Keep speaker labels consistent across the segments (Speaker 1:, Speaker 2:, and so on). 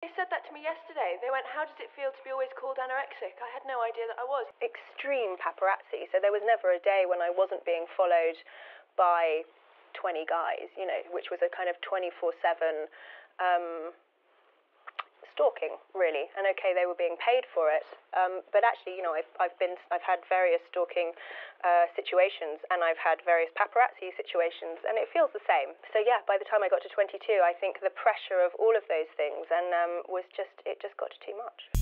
Speaker 1: They said that to me yesterday. They went, how does it feel to be always called anorexic? I had no idea that I was. Extreme paparazzi, so there was never a day when I wasn't being followed by 20 guys, you know, which was a kind of 24/7 stalking, really. And okay, they were being paid for it, but actually, you know, I've had various stalking situations, and I've had various paparazzi situations, and it feels the same. So yeah, by the time I got to 22, I think the pressure of all of those things and it just got too much.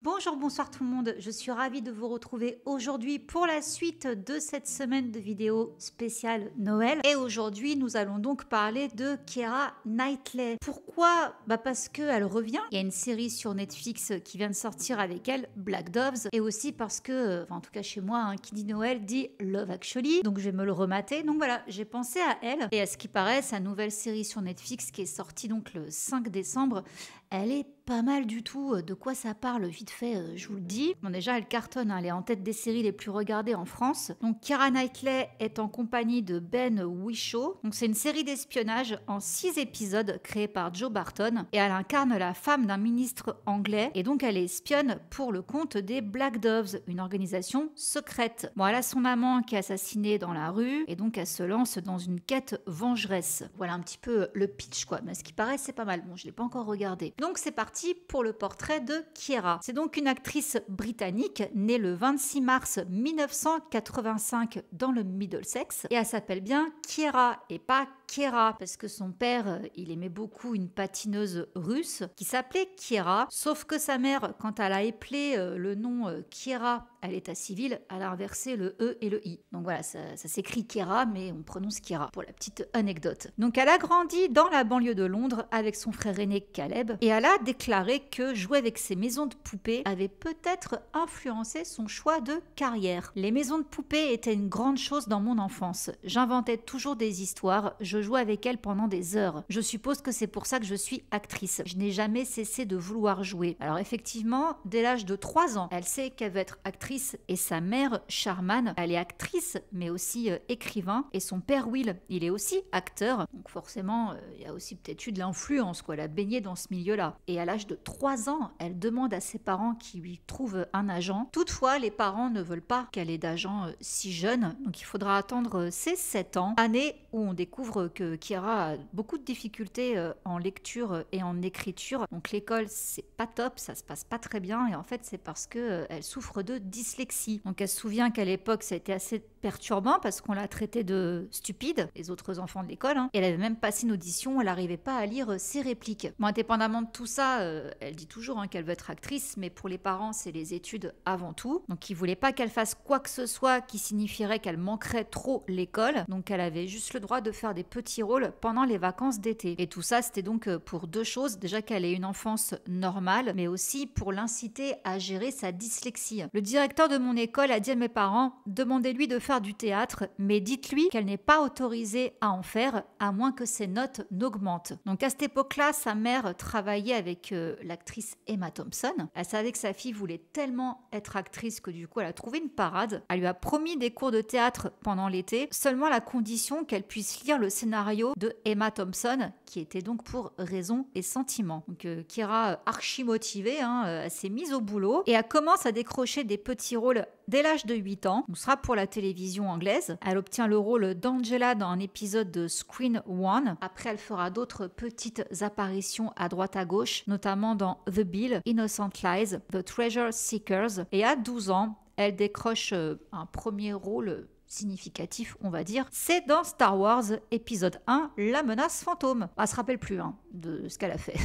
Speaker 2: Bonjour, bonsoir tout le monde, je suis ravie de vous retrouver aujourd'hui pour la suite de cette semaine de vidéos spéciales Noël. Et aujourd'hui, nous allons donc parler de Keira Knightley. Pourquoi ? Parce qu'elle revient. Il y a une série sur Netflix qui vient de sortir avec elle, Black Doves. Et aussi parce que, en tout cas chez moi, qui dit Noël dit Love Actually. Donc je vais me le remater. Donc voilà, j'ai pensé à elle. Et à ce qui paraît, sa nouvelle série sur Netflix qui est sortie donc le 5 décembre, elle est pas mal du tout. De quoi ça parle vite fait, je vous le dis. Bon, déjà, elle cartonne, elle est en tête des séries les plus regardées en France. Donc Keira Knightley est en compagnie de Ben Whishaw. Donc c'est une série d'espionnage en 6 épisodes créée par Joe Barton. Et elle incarne la femme d'un ministre anglais. Et donc elle est espionne pour le compte des Black Doves, une organisation secrète. Bon, elle a son amant qui est assassiné dans la rue. Et donc elle se lance dans une quête vengeresse. Voilà un petit peu le pitch, quoi. Mais à ce qui paraît, c'est pas mal. Bon, je l'ai pas encore regardé. Donc c'est parti pour le portrait de Keira. C'est donc une actrice britannique née le 26 mars 1985 dans le Middlesex et elle s'appelle bien Keira et pas Keira parce que son père, il aimait beaucoup une patineuse russe qui s'appelait Keira, sauf que sa mère, quand elle a éplé le nom Keira à l'état civil, elle a inversé le E et le I. Donc voilà, ça s'écrit Keira, mais on prononce Keira, pour la petite anecdote. Donc elle a grandi dans la banlieue de Londres avec son frère aîné Caleb, et elle a déclaré que jouer avec ses maisons de poupées avait peut-être influencé son choix de carrière. Les maisons de poupées étaient une grande chose dans mon enfance. J'inventais toujours des histoires, je jouais avec elles pendant des heures. Je suppose que c'est pour ça que je suis actrice. Je n'ai jamais cessé de vouloir jouer. Alors effectivement, dès l'âge de 3 ans, elle sait qu'elle veut être actrice et sa mère, Sharman, elle est actrice mais aussi écrivain, et son père Will, il est aussi acteur. Donc forcément, il y a aussi peut-être eu de l'influence, quoi. Elle a baigné dans ce milieu-là. Et à l'âge de 3 ans, elle demande à ses parents qui lui trouvent un agent. Toutefois, les parents ne veulent pas qu'elle ait d'agent si jeune, donc il faudra attendre ses 7 ans, année où on découvre que Keira a beaucoup de difficultés en lecture et en écriture. Donc l'école, c'est pas top, ça se passe pas très bien, et en fait c'est parce que elle souffre de dyslexie. Donc elle se souvient qu'à l'époque ça a été assez perturbant parce qu'on l'a traitée de stupide, les autres enfants de l'école, et elle avait même passé une audition, elle n'arrivait pas à lire ses répliques. Bon, indépendamment de tout ça, elle dit toujours qu'elle veut être actrice, mais pour les parents c'est les études avant tout. Donc ils voulaient pas qu'elle fasse quoi que ce soit qui signifierait qu'elle manquerait trop l'école, donc elle avait juste le droit de faire des petits rôles pendant les vacances d'été. Et tout ça c'était donc pour 2 choses, déjà qu'elle ait une enfance normale, mais aussi pour l'inciter à gérer sa dyslexie. Le directeur de mon école a dit à mes parents, demandez-lui de faire du théâtre, mais dites-lui qu'elle n'est pas autorisée à en faire, à moins que ses notes n'augmentent. Donc à cette époque-là, sa mère travaillait avec l'actrice Emma Thompson. Elle savait que sa fille voulait tellement être actrice que du coup elle a trouvé une parade. Elle lui a promis des cours de théâtre pendant l'été, seulement à la condition qu'elle puisse lire le scénario de Emma Thompson, qui était donc pour Raison et Sentiment. Donc Keira, archi motivée, elle s'est mise au boulot et elle commence à décrocher des petits rôles dès l'âge de 8 ans. On sera pour la télévision anglaise. Elle obtient le rôle d'Angela dans un épisode de Screen One. Après, elle fera d'autres petites apparitions à droite à gauche, notamment dans The Bill, Innocent Lies, The Treasure Seekers. Et à 12 ans, elle décroche un premier rôle significatif, on va dire, c'est dans Star Wars épisode 1, La menace fantôme. Elle se rappelle plus de ce qu'elle a fait.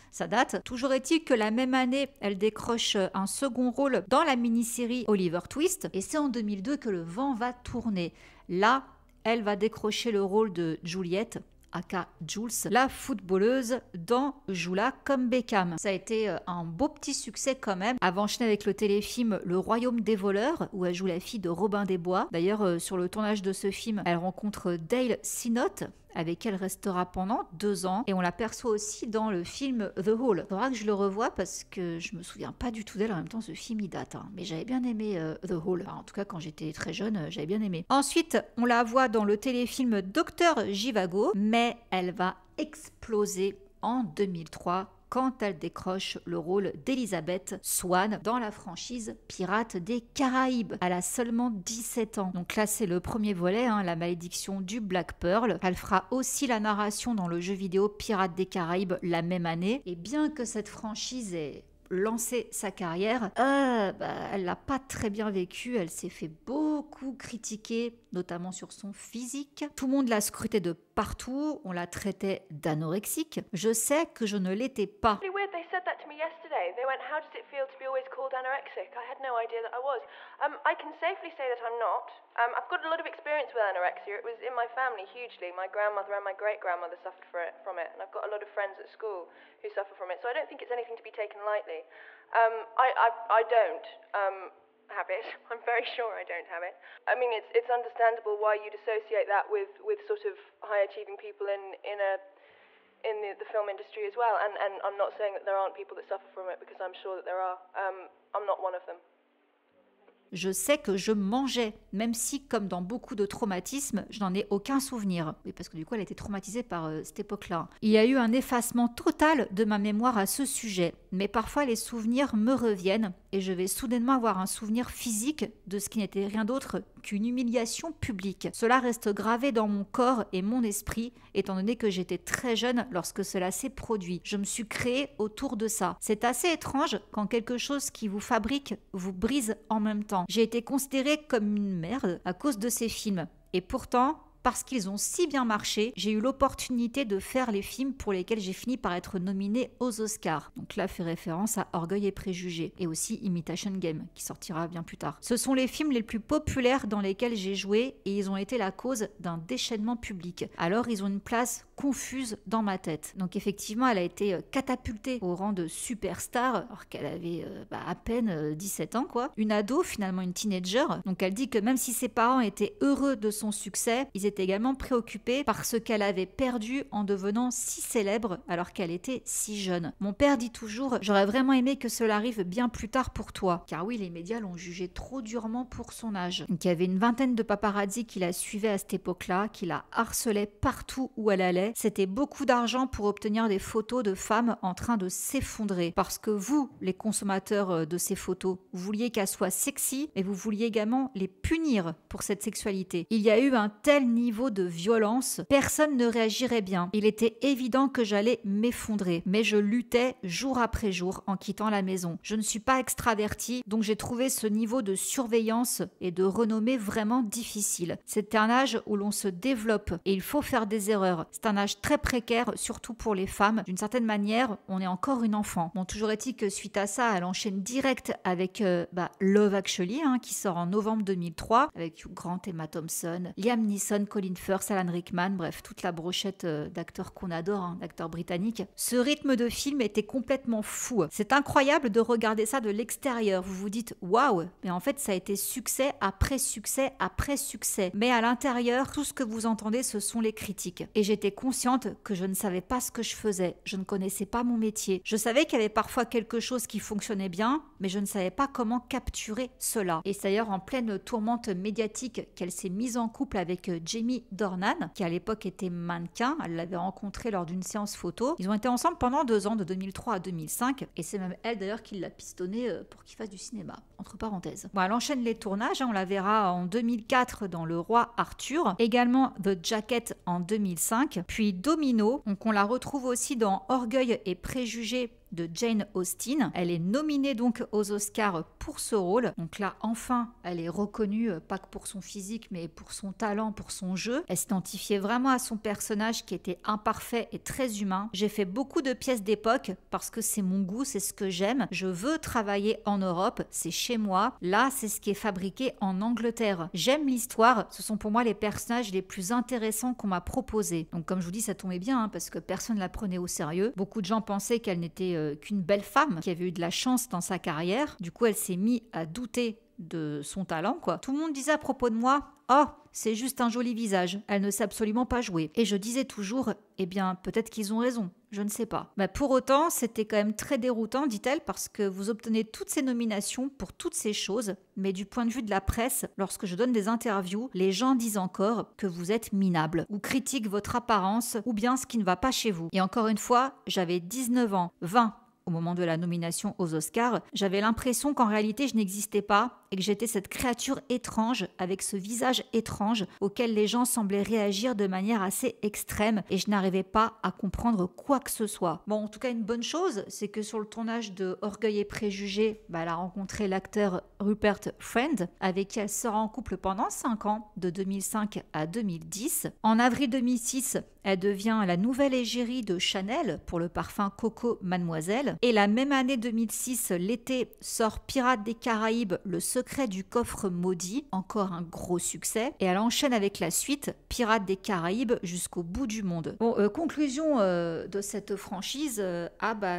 Speaker 2: Ça date. Toujours est-il que la même année, elle décroche un second rôle dans la mini-série Oliver Twist, et c'est en 2002 que le vent va tourner. Là, elle va décrocher le rôle de Juliette, aka Jules, la footballeuse dans Joue-la comme Beckham. Ça a été un beau petit succès quand même. Elle va enchaîner avec le téléfilm Le Royaume des voleurs, où elle joue la fille de Robin des Bois. D'ailleurs, sur le tournage de ce film, elle rencontre Dale Sinnott, avec qui elle restera pendant 2 ans. Et on l'aperçoit aussi dans le film The Hall. Il faudra que je le revoie parce que je me souviens pas du tout d'elle. En même temps, ce film, il date. Mais j'avais bien aimé The Hall. Enfin, en tout cas, quand j'étais très jeune, j'avais bien aimé. Ensuite, on la voit dans le téléfilm Docteur Jivago, mais elle va exploser en 2003 quand elle décroche le rôle d'Elizabeth Swann dans la franchise Pirates des Caraïbes. Elle a seulement 17 ans. Donc là, c'est le premier volet, la malédiction du Black Pearl. Elle fera aussi la narration dans le jeu vidéo Pirates des Caraïbes la même année. Et bien que cette franchise ait lancé sa carrière, elle l'a pas très bien vécu. Elle s'est fait beaucoup critiquer, notamment sur son physique. Tout le monde la scrutait de partout, on la traitait d'anorexique. Je sais que je ne l'étais pas.
Speaker 1: Really weird, they said that to me yesterday. They went, how does it feel to be always called anorexic? I had no idea that I was. I can safely say that I'm not. I've got a lot of experience with anorexia. It was in my family hugely. My grandmother and my great-grandmother suffered from it, and I've got a lot of friends at school who suffer from it, so I don't think it's anything to be taken lightly. I don't have it. I'm very sure I don't have it. I mean, it's understandable why you'd associate that with sort of high-achieving people in the film industry as well. And I'm not saying that there aren't people that suffer from it, because I'm sure that there are. I'm not one of them.
Speaker 2: Je sais que je mangeais, même si, comme dans beaucoup de traumatismes, je n'en ai aucun souvenir. Oui, parce que du coup, elle a été traumatisée par cette époque-là. Il y a eu un effacement total de ma mémoire à ce sujet, mais parfois les souvenirs me reviennent et je vais soudainement avoir un souvenir physique de ce qui n'était rien d'autre qu'une humiliation publique. Cela reste gravé dans mon corps et mon esprit, étant donné que j'étais très jeune lorsque cela s'est produit. Je me suis créée autour de ça. C'est assez étrange quand quelque chose qui vous fabrique vous brise en même temps. J'ai été considérée comme une merde à cause de ces films. Et pourtant, parce qu'ils ont si bien marché, j'ai eu l'opportunité de faire les films pour lesquels j'ai fini par être nominée aux Oscars. Donc là, fait référence à Orgueil et Préjugés et aussi Imitation Game, qui sortira bien plus tard. Ce sont les films les plus populaires dans lesquels j'ai joué et ils ont été la cause d'un déchaînement public. Alors, ils ont une place confuse dans ma tête. Donc effectivement, elle a été catapultée au rang de superstar alors qu'elle avait à peine 17 ans, quoi. Une ado, finalement une teenager. Donc elle dit que même si ses parents étaient heureux de son succès, ils étaient également préoccupée par ce qu'elle avait perdu en devenant si célèbre alors qu'elle était si jeune. Mon père dit toujours « J'aurais vraiment aimé que cela arrive bien plus tard pour toi ». Car oui, les médias l'ont jugée trop durement pour son âge. Donc il y avait une vingtaine de paparazzi qui la suivaient à cette époque-là, qui la harcelaient partout où elle allait. C'était beaucoup d'argent pour obtenir des photos de femmes en train de s'effondrer. Parce que vous, les consommateurs de ces photos, vous vouliez qu'elles soient sexy, mais vous vouliez également les punir pour cette sexualité. Il y a eu un tel niveau de violence, personne ne réagirait bien. Il était évident que j'allais m'effondrer, mais je luttais jour après jour en quittant la maison. Je ne suis pas extravertie, donc j'ai trouvé ce niveau de surveillance et de renommée vraiment difficile. C'est un âge où l'on se développe et il faut faire des erreurs. C'est un âge très précaire, surtout pour les femmes. D'une certaine manière, on est encore une enfant. Bon, toujours est-il que suite à ça, elle enchaîne direct avec Love Actually, qui sort en novembre 2003, avec Hugh Grant, Emma Thompson, Liam Neeson, Colin Firth, Alan Rickman, bref, toute la brochette d'acteurs qu'on adore, d'acteurs britanniques. Ce rythme de film était complètement fou. C'est incroyable de regarder ça de l'extérieur. Vous vous dites « Waouh !» Mais en fait, ça a été succès après succès après succès. Mais à l'intérieur, tout ce que vous entendez, ce sont les critiques. Et j'étais consciente que je ne savais pas ce que je faisais. Je ne connaissais pas mon métier. Je savais qu'il y avait parfois quelque chose qui fonctionnait bien, mais je ne savais pas comment capturer cela. Et c'est d'ailleurs en pleine tourmente médiatique qu'elle s'est mise en couple avec Jamie Dornan, qui à l'époque était mannequin. Elle l'avait rencontré lors d'une séance photo. Ils ont été ensemble pendant 2 ans, de 2003 à 2005. Et c'est même elle d'ailleurs qui l'a pistonné pour qu'il fasse du cinéma, entre parenthèses. Bon, elle enchaîne les tournages. On la verra en 2004 dans Le Roi Arthur. Également The Jacket en 2005. Puis Domino. Donc on la retrouve aussi dans Orgueil et Préjugés de Jane Austen. Elle est nominée donc aux Oscars pour ce rôle. Donc là, enfin, elle est reconnue, pas que pour son physique, mais pour son talent, pour son jeu. Elle s'identifiait vraiment à son personnage qui était imparfait et très humain. J'ai fait beaucoup de pièces d'époque parce que c'est mon goût, c'est ce que j'aime. Je veux travailler en Europe, c'est chez moi. Là, c'est ce qui est fabriqué en Angleterre. J'aime l'histoire, ce sont pour moi les personnages les plus intéressants qu'on m'a proposés. Donc comme je vous dis, ça tombait bien parce que personne ne la prenait au sérieux. Beaucoup de gens pensaient qu'elle n'était qu'une belle femme qui avait eu de la chance dans sa carrière. Du coup, elle s'est mise à douter de son talent, quoi. Tout le monde disait à propos de moi « Oh, c'est juste un joli visage. Elle ne sait absolument pas jouer. Et je disais toujours, eh bien, peut-être qu'ils ont raison. Je ne sais pas. Mais pour autant, c'était quand même très déroutant, dit-elle, parce que vous obtenez toutes ces nominations pour toutes ces choses, mais du point de vue de la presse, lorsque je donne des interviews, les gens disent encore que vous êtes minable, ou critiquent votre apparence, ou bien ce qui ne va pas chez vous. Et encore une fois, j'avais 19 ans, 20 au moment de la nomination aux Oscars, j'avais l'impression qu'en réalité je n'existais pas et que j'étais cette créature étrange avec ce visage étrange auquel les gens semblaient réagir de manière assez extrême et je n'arrivais pas à comprendre quoi que ce soit. Bon, en tout cas, une bonne chose, c'est que sur le tournage de Orgueil et Préjugés, elle a rencontré l'acteur Rupert Friend avec qui elle sera en couple pendant 5 ans, de 2005 à 2010. En avril 2006, elle devient la nouvelle égérie de Chanel pour le parfum Coco Mademoiselle. Et la même année 2006, l'été, sort Pirates des Caraïbes, le secret du coffre maudit, encore un gros succès. Et elle enchaîne avec la suite, Pirates des Caraïbes jusqu'au bout du monde. Bon, conclusion de cette franchise,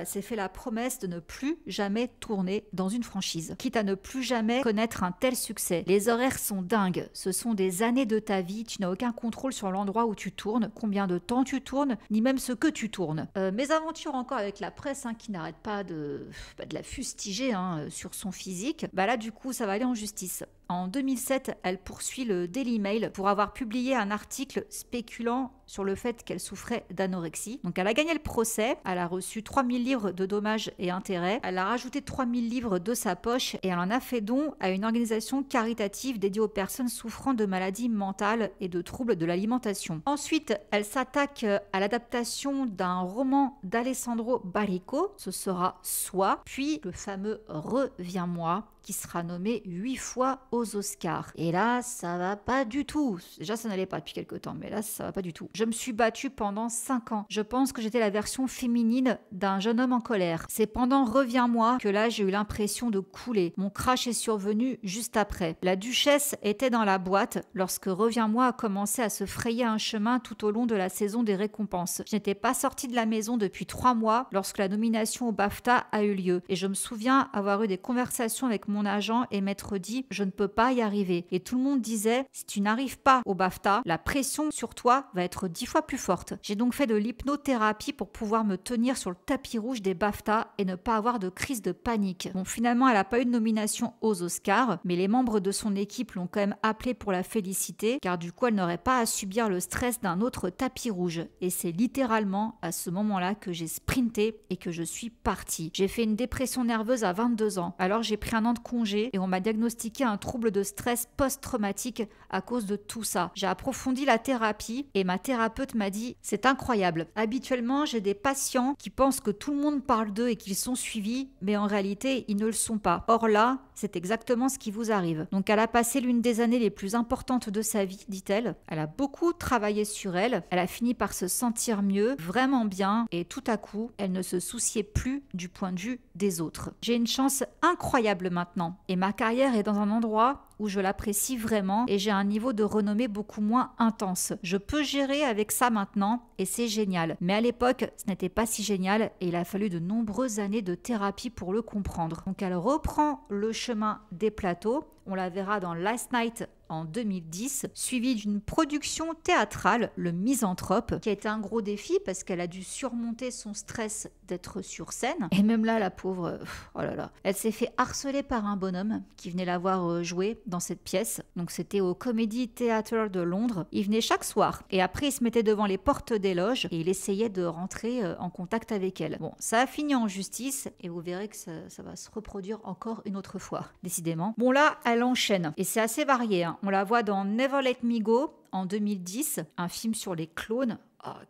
Speaker 2: s'est fait la promesse de ne plus jamais tourner dans une franchise, quitte à ne plus jamais connaître un tel succès. Les horaires sont dingues, ce sont des années de ta vie, tu n'as aucun contrôle sur l'endroit où tu tournes, combien de temps tu tournes, ni même ce que tu tournes. Mes aventures encore avec la presse qui n'arrête pas de la fustiger sur son physique, là du coup ça va aller en justice. En 2007, elle poursuit le Daily Mail pour avoir publié un article spéculant sur le fait qu'elle souffrait d'anorexie. Donc elle a gagné le procès, elle a reçu 3000 livres de dommages et intérêts, elle a rajouté 3000 livres de sa poche et elle en a fait don à une organisation caritative dédiée aux personnes souffrant de maladies mentales et de troubles de l'alimentation. Ensuite, elle s'attaque à l'adaptation d'un roman d'Alessandro Baricco, ce sera Soi, puis le fameux Reviens-moi, qui sera nommé 8 fois aux Oscars. Et là, ça va pas du tout. Déjà, ça n'allait pas depuis quelques temps, mais là, ça va pas du tout. Je me suis battue pendant 5 ans. Je pense que j'étais la version féminine d'un jeune homme en colère. C'est pendant Reviens-moi que là, j'ai eu l'impression de couler. Mon crash est survenu juste après. La duchesse était dans la boîte lorsque Reviens-moi a commencé à se frayer un chemin tout au long de la saison des récompenses. Je n'étais pas sortie de la maison depuis 3 mois lorsque la nomination au BAFTA a eu lieu. Et je me souviens avoir eu des conversations avec mon agent et m'être dit je ne peux pas y arriver. Et tout le monde disait si tu n'arrives pas au BAFTA, la pression sur toi va être 10 fois plus forte. J'ai donc fait de l'hypnothérapie pour pouvoir me tenir sur le tapis rouge des BAFTA et ne pas avoir de crise de panique. Bon, finalement, elle n'a pas eu de nomination aux Oscars, mais les membres de son équipe l'ont quand même appelée pour la féliciter, car du coup, elle n'aurait pas à subir le stress d'un autre tapis rouge. Et c'est littéralement à ce moment-là que j'ai sprinté et que je suis partie. J'ai fait une dépression nerveuse à 22 ans. Alors j'ai pris un an de congé et on m'a diagnostiqué un trouble de stress post-traumatique à cause de tout ça. J'ai approfondi la thérapie et ma thérapeute m'a dit « C'est incroyable. Habituellement, j'ai des patients qui pensent que tout le monde parle d'eux et qu'ils sont suivis, mais en réalité, ils ne le sont pas. Or là, c'est exactement ce qui vous arrive. » Donc elle a passé l'une des années les plus importantes de sa vie, dit-elle. Elle a beaucoup travaillé sur elle. Elle a fini par se sentir mieux, vraiment bien, et tout à coup, elle ne se souciait plus du point de vue des autres. J'ai une chance incroyable maintenant, et ma carrière est dans un endroit où je l'apprécie vraiment et j'ai un niveau de renommée beaucoup moins intense. Je peux gérer avec ça maintenant et c'est génial. Mais à l'époque, ce n'était pas si génial et il a fallu de nombreuses années de thérapie pour le comprendre. Donc elle reprend le chemin des plateaux. On la verra dans Last Night en 2010, suivi d'une production théâtrale, Le Misanthrope, qui a été un gros défi parce qu'elle a dû surmonter son stress d'être sur scène. Et même là, la pauvre, oh là là, elle s'est fait harceler par un bonhomme qui venait la voir jouer dans cette pièce. Donc c'était au Comedy Theatre de Londres. Il venait chaque soir et après il se mettait devant les portes des loges et il essayait de rentrer en contact avec elle. Bon, ça a fini en justice et vous verrez que ça va se reproduire encore une autre fois, décidément. Bon là, elle enchaîne et c'est assez varié. On la voit dans Never Let Me Go en 2010, un film sur les clones.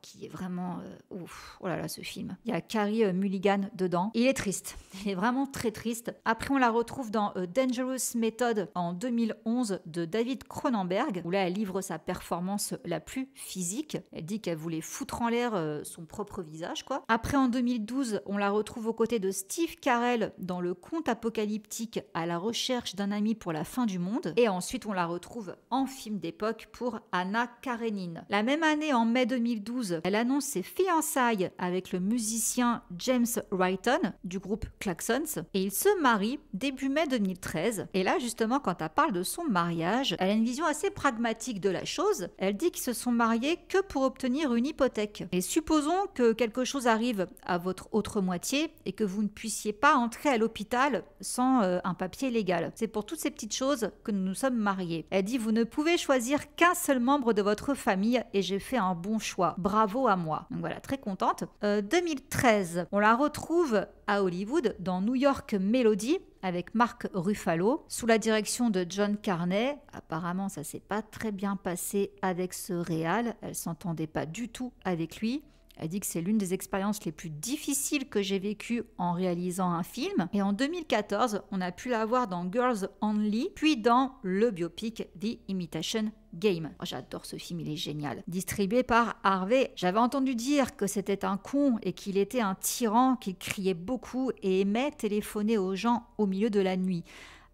Speaker 2: Qui est vraiment ouf. Oh là là, ce film. Il y a Carey Mulligan dedans. Il est triste. Il est vraiment très triste. Après, on la retrouve dans A Dangerous Method en 2011 de David Cronenberg, où là, elle livre sa performance la plus physique. Elle dit qu'elle voulait foutre en l'air son propre visage, quoi. Après, en 2012, on la retrouve aux côtés de Steve Carell dans le conte apocalyptique À la recherche d'un ami pour la fin du monde. Et ensuite, on la retrouve en film d'époque pour Anna Karenine. La même année, en mai 2012, elle annonce ses fiançailles avec le musicien James Wrighton du groupe Klaxons et ils se marient début mai 2013. Et là, justement, quand elle parle de son mariage, elle a une vision assez pragmatique de la chose. Elle dit qu'ils se sont mariés que pour obtenir une hypothèque. Et supposons que quelque chose arrive à votre autre moitié et que vous ne puissiez pas entrer à l'hôpital sans un papier légal. C'est pour toutes ces petites choses que nous nous sommes mariés. Elle dit, vous ne pouvez choisir qu'un seul membre de votre famille et j'ai fait un bon choix. Bravo à moi. Donc voilà, très contente. 2013, on la retrouve à Hollywood dans New York Melody avec Mark Ruffalo sous la direction de John Carney. Apparemment, ça s'est pas très bien passé avec ce réal. Elle s'entendait pas du tout avec lui. Elle dit que c'est l'une des expériences les plus difficiles que j'ai vécues en réalisant un film. Et en 2014, on a pu la voir dans Girls Only, puis dans le biopic The Imitation Game. Oh, j'adore ce film, il est génial. Distribué par Harvey. J'avais entendu dire que c'était un con et qu'il était un tyran, qu'il criait beaucoup et aimait téléphoner aux gens au milieu de la nuit.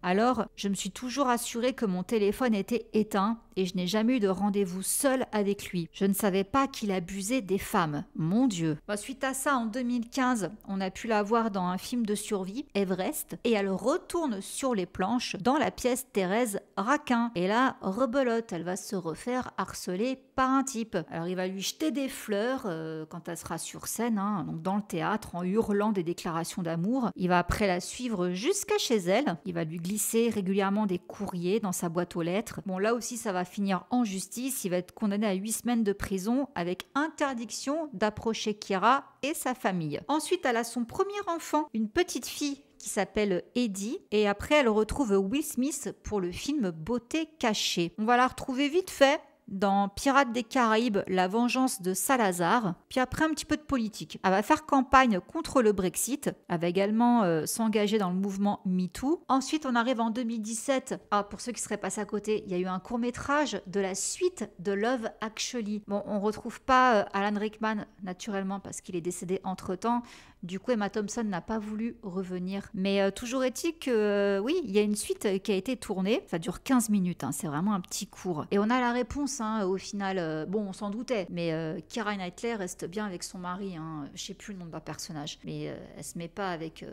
Speaker 2: Alors, je me suis toujours assurée que mon téléphone était éteint et je n'ai jamais eu de rendez-vous seul avec lui. Je ne savais pas qu'il abusait des femmes. Mon Dieu. Suite à ça, en 2015, on a pu la voir dans un film de survie, Everest, et elle retourne sur les planches dans la pièce Thérèse Raquin. Et là, rebelote, elle va se refaire harceler par un type. Alors, il va lui jeter des fleurs quand elle sera sur scène, donc dans le théâtre, en hurlant des déclarations d'amour. Il va après la suivre jusqu'à chez elle. Il va lui glisser régulièrement des courriers dans sa boîte aux lettres. Bon, là aussi, ça va finir en justice. Il va être condamné à 8 semaines de prison avec interdiction d'approcher Keira et sa famille. Ensuite, elle a son premier enfant, une petite fille qui s'appelle Eddie. Et après, elle retrouve Will Smith pour le film Beauté cachée. On va la retrouver vite fait dans Pirates des Caraïbes, la vengeance de Salazar, puis après un petit peu de politique. Elle va faire campagne contre le Brexit, elle va également s'engager dans le mouvement MeToo. Ensuite, on arrive en 2017. Pour ceux qui seraient passés à côté, il y a eu un court-métrage de la suite de Love Actually. Bon, on retrouve pas Alan Rickman, naturellement, parce qu'il est décédé entre-temps. Du coup, Emma Thompson n'a pas voulu revenir. Mais toujours est-il que, oui, il y a une suite qui a été tournée. Ça dure 15 minutes, c'est vraiment un petit court. Et on a la réponse, au final. Bon, on s'en doutait, mais Keira Knightley reste bien avec son mari. Je sais plus le nom de leur personnage. Mais elle se met pas avec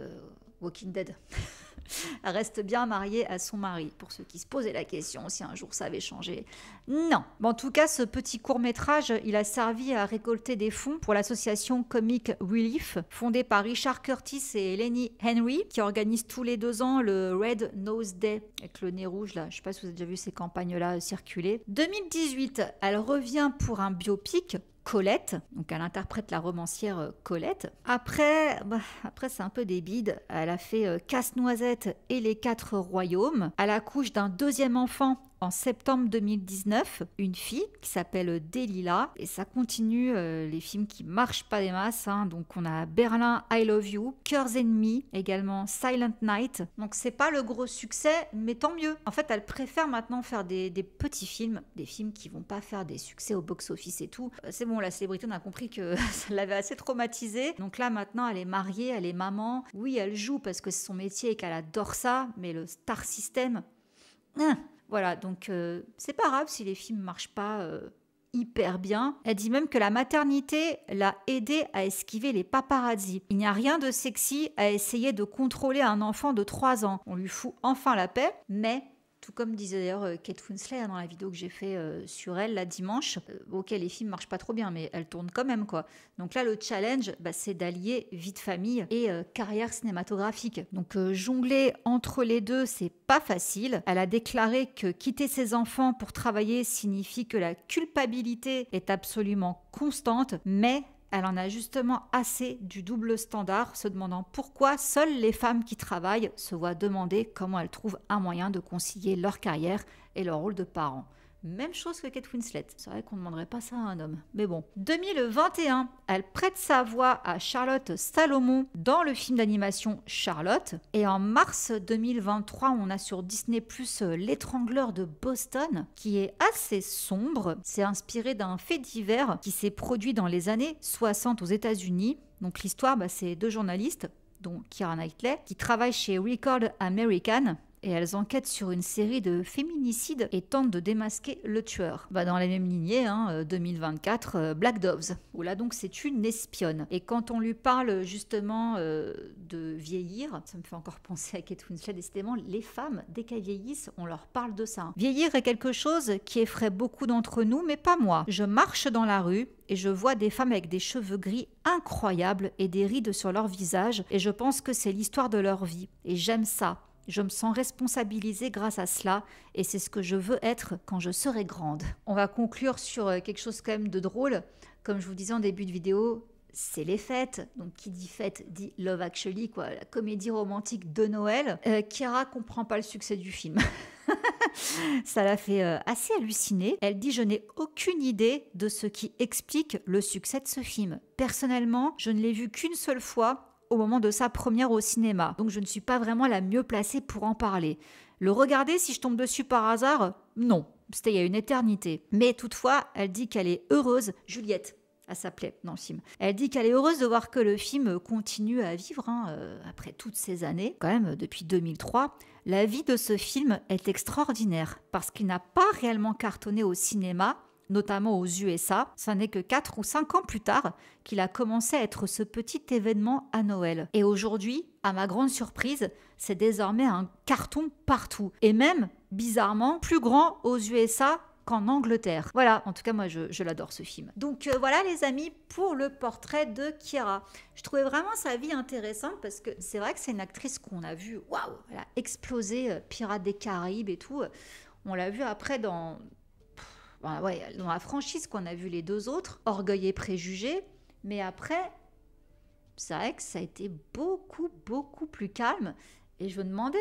Speaker 2: Walking Dead. Elle reste bien mariée à son mari, pour ceux qui se posaient la question si un jour ça avait changé. Non. En tout cas, ce petit court-métrage, il a servi à récolter des fonds pour l'association Comic Relief, fondée par Richard Curtis et Lenny Henry, qui organisent tous les 2 ans le Red Nose Day, avec le nez rouge, là. Je ne sais pas si vous avez déjà vu ces campagnes-là circuler. 2018, elle revient pour un biopic, Colette, donc elle interprète la romancière Colette. Après c'est un peu des bides. Elle a fait Casse-Noisette et les 4 royaumes. Elle accouche d'un 2e enfant en septembre 2019, une fille qui s'appelle Delilah, et ça continue les films qui marchent pas des masses, donc on a Berlin, I Love You, Cœurs ennemis, également Silent Night, donc c'est pas le gros succès, mais tant mieux. En fait, elle préfère maintenant faire des petits films, des films qui vont pas faire des succès au box-office et tout. C'est bon, la célébrité, on a compris que ça l'avait assez traumatisée, donc là maintenant elle est mariée, elle est maman, oui elle joue parce que c'est son métier et qu'elle adore ça, mais le star system... Voilà, donc c'est pas grave si les films marchent pas hyper bien. Elle dit même que la maternité l'a aidée à esquiver les paparazzis. Il n'y a rien de sexy à essayer de contrôler un enfant de 3 ans. On lui fout enfin la paix, mais... Tout comme disait d'ailleurs Kate Winslet dans la vidéo que j'ai fait sur elle, dimanche. Ok, les films marchent pas trop bien, mais elle tourne quand même, quoi. Donc là, le challenge, c'est d'allier vie de famille et carrière cinématographique. Donc jongler entre les deux, c'est pas facile. Elle a déclaré que quitter ses enfants pour travailler signifie que la culpabilité est absolument constante, mais... Elle en a justement assez du double standard, se demandant pourquoi seules les femmes qui travaillent se voient demander comment elles trouvent un moyen de concilier leur carrière et leur rôle de parent. Même chose que Kate Winslet. C'est vrai qu'on ne demanderait pas ça à un homme. Mais bon. 2021, elle prête sa voix à Charlotte Salomon dans le film d'animation Charlotte. Et en mars 2023, on a sur Disney+ L'étrangleur de Boston, qui est assez sombre. C'est inspiré d'un fait divers qui s'est produit dans les années 60 aux États-Unis. Donc l'histoire, c'est 2 journalistes, dont Keira Knightley, qui travaille chez Record American, et elles enquêtent sur une série de féminicides et tentent de démasquer le tueur. Dans la même lignée, 2024, Black Doves, où là donc c'est une espionne. Et quand on lui parle justement de vieillir, ça me fait encore penser à Kate Winslet, décidément, les femmes, dès qu'elles vieillissent, on leur parle de ça. Vieillir est quelque chose qui effraie beaucoup d'entre nous, mais pas moi. Je marche dans la rue et je vois des femmes avec des cheveux gris incroyables et des rides sur leur visage, et je pense que c'est l'histoire de leur vie. Et j'aime ça. Je me sens responsabilisée grâce à cela et c'est ce que je veux être quand je serai grande. On va conclure sur quelque chose quand même de drôle. Comme je vous disais en début de vidéo, c'est les fêtes. Donc qui dit fête dit Love Actually, quoi, la comédie romantique de Noël. Keira comprend pas le succès du film. Ça l'a fait assez halluciner. Elle dit « Je n'ai aucune idée de ce qui explique le succès de ce film. Personnellement, je ne l'ai vu qu'une seule fois au moment de sa première au cinéma. Donc je ne suis pas vraiment la mieux placée pour en parler. Le regarder si je tombe dessus par hasard, non. C'était il y a une éternité. Mais toutefois, elle dit qu'elle est heureuse. Juliette, elle s'appelait dans le film. Elle dit qu'elle est heureuse de voir que le film continue à vivre après toutes ces années, quand même depuis 2003. La vie de ce film est extraordinaire parce qu'il n'a pas réellement cartonné au cinéma, notamment aux USA. Ça n'est que 4 ou 5 ans plus tard qu'il a commencé à être ce petit événement à Noël. Et aujourd'hui, à ma grande surprise, c'est désormais un carton partout. Et même, bizarrement, plus grand aux USA qu'en Angleterre. Voilà, en tout cas, moi, je l'adore ce film. Donc voilà, les amis, pour le portrait de Keira. Je trouvais vraiment sa vie intéressante parce que c'est vrai que c'est une actrice qu'on a vue, waouh, elle a explosé, Pirates des Caraïbes et tout. On l'a vue après dans la franchise qu'on a vu les deux autres, Orgueil et Préjugés, mais après, c'est vrai que ça a été beaucoup, beaucoup plus calme. Et je me demandais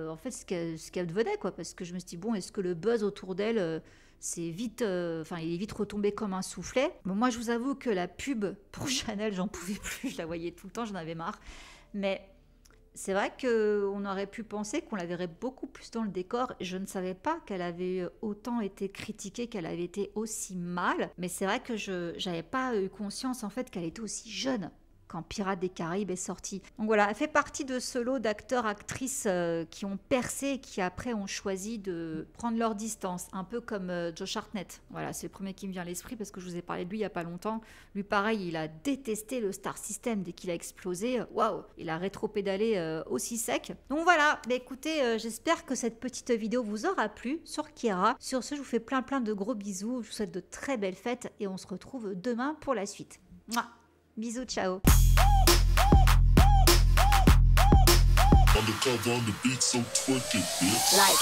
Speaker 2: en fait ce qu'elle devenait, quoi, parce que je me suis dit, bon, est-ce que le buzz autour d'elle, il est vite retombé comme un soufflet. Bon, moi, je vous avoue que la pub pour Chanel, j'en pouvais plus, je la voyais tout le temps, j'en avais marre. Mais c'est vrai qu'on aurait pu penser qu'on la verrait beaucoup plus dans le décor. Je ne savais pas qu'elle avait autant été critiquée, qu'elle avait été aussi mal. Mais c'est vrai que je n'avais pas eu conscience en fait qu'elle était aussi jeune quand Pirates des Caraïbes est sorti. Donc voilà, elle fait partie de ce lot d'acteurs-actrices qui ont percé et qui après ont choisi de prendre leur distance, un peu comme Josh Hartnett. Voilà, c'est le premier qui me vient à l'esprit parce que je vous ai parlé de lui il n'y a pas longtemps. Lui, pareil, il a détesté le Star System dès qu'il a explosé. Waouh, il a rétropédalé aussi sec. Donc voilà, écoutez, j'espère que cette petite vidéo vous aura plu sur Keira. Sur ce, je vous fais plein de gros bisous. Je vous souhaite de très belles fêtes et on se retrouve demain pour la suite. Mouah. Bisous, ciao. Undercover on the beat, so twerk it, bitch. Like.